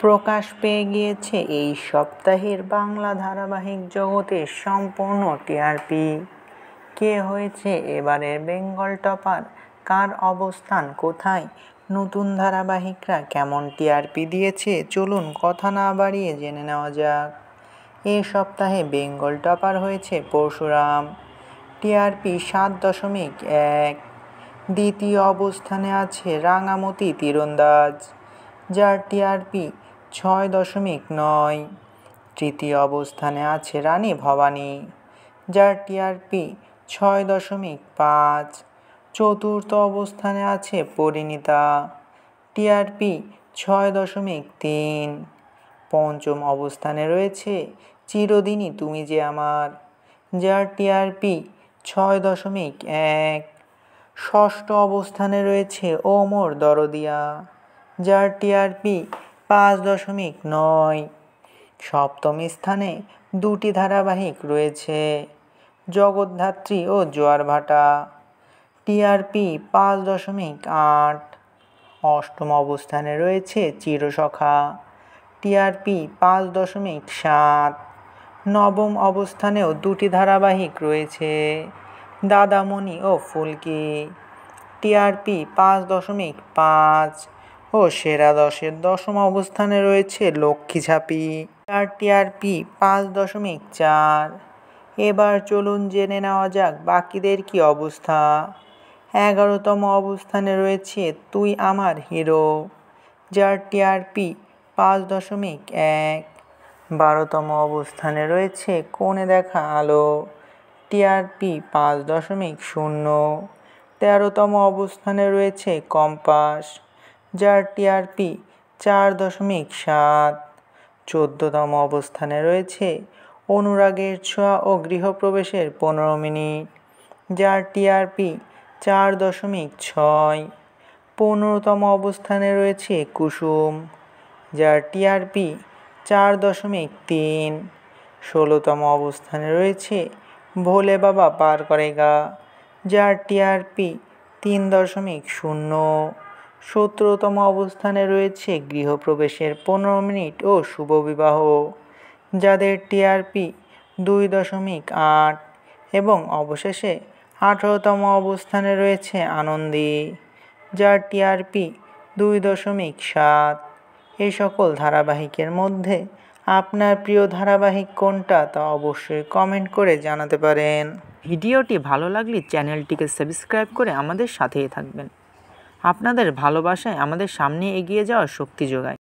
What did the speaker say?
প্রকাশ পেয়ে গিয়েছে এই সপ্তাহের বাংলা ধারাবাহিক জগতের সম্পূর্ণ টিআরপি। কে হয়েছে এবারের বেঙ্গল টপার, কার অবস্থান কোথায়, নতুন ধারাবাহিকরা কেমন টিআরপি দিয়েছে, চলুন কথা না বাড়িয়ে জেনে নেওয়া যাক। এ সপ্তাহে বেঙ্গল টপার হয়েছে পরশুরাম, টিআরপি 7.1। দ্বিতীয় অবস্থানে আছে রাঙামতি তীরন্দাজ, যার টিআরপি 6.9। তৃতীয় অবস্থানে আছে রানী ভবানী, যার টিআরপি 6.5। চতুর্থ অবস্থানে আছে পরিণীতা, টিআরপি 6.3। পঞ্চম অবস্থানে রয়েছে চিরদিনই তুমি যে আমার, যার টিআরপি 6.1। ষষ্ঠ অবস্থানে রয়েছে ও মোর দরদিয়া, যার টিআরপি 5.9। সপ্তম স্থানে দুটি ধারাবাহিক রয়েছে, জগদ্ধাত্রী ও জোয়ারভাটা, টিআরপি 5.8। অষ্টম অবস্থানে রয়েছে চিরসখা, টিআরপি 5.7। নবম অবস্থানেও দুটি ধারাবাহিক রয়েছে, দাদামণি ও ফুলকি, টিআরপি 5.5। ও সেরা 10-এর দশম অবস্থানে রয়েছে লক্ষ্মী ঝাঁপি, যার টিআরপি 5.4। এবার চলুন জেনে নেওয়া যাক বাকিদের কি অবস্থা। 11তম অবস্থানে রয়েছে তুই আমার হিরো, যার টিআরপি 5.1। 12তম অবস্থানে রয়েছে কোণে দেখা আলো, টিআরপি 5.0। 13তম অবস্থানে রয়েছে কম্পাস, যার টিআরপি 4.7। 14তম অবস্থানে রয়েছে অনুরাগের ছোঁয়া ও গৃহপ্রবেশের 15 মিনিট, যার টিআরপি 4.6। 15তম অবস্থানে রয়েছে কুসুম, যার টিআরপি 4.3। 16তম অবস্থানে রয়েছে ভোলে বাবা পার করেগা, যার টিআরপি 3.0। 17তম অবস্থানে রয়েছে গৃহপ্রবেশের 15 মিনিট ও শুভবিবাহ, যাদের টিআরপি 2.8। এবং অবশেষে 18তম অবস্থানে রয়েছে আনন্দী, যার টিআরপি 2.7। এই সকল ধারাবাহিকের মধ্যে আপনার প্রিয় ধারাবাহিক কোনটা তা অবশ্যই কমেন্ট করে জানাতে পারেন। ভিডিওটি ভালো লাগলে চ্যানেলটিকে সাবস্ক্রাইব করে আমাদের সাথেই থাকবেন। আপনাদের ভালোবাসায় আমাদের সামনে এগিয়ে যাওয়ার শক্তি যোগায়।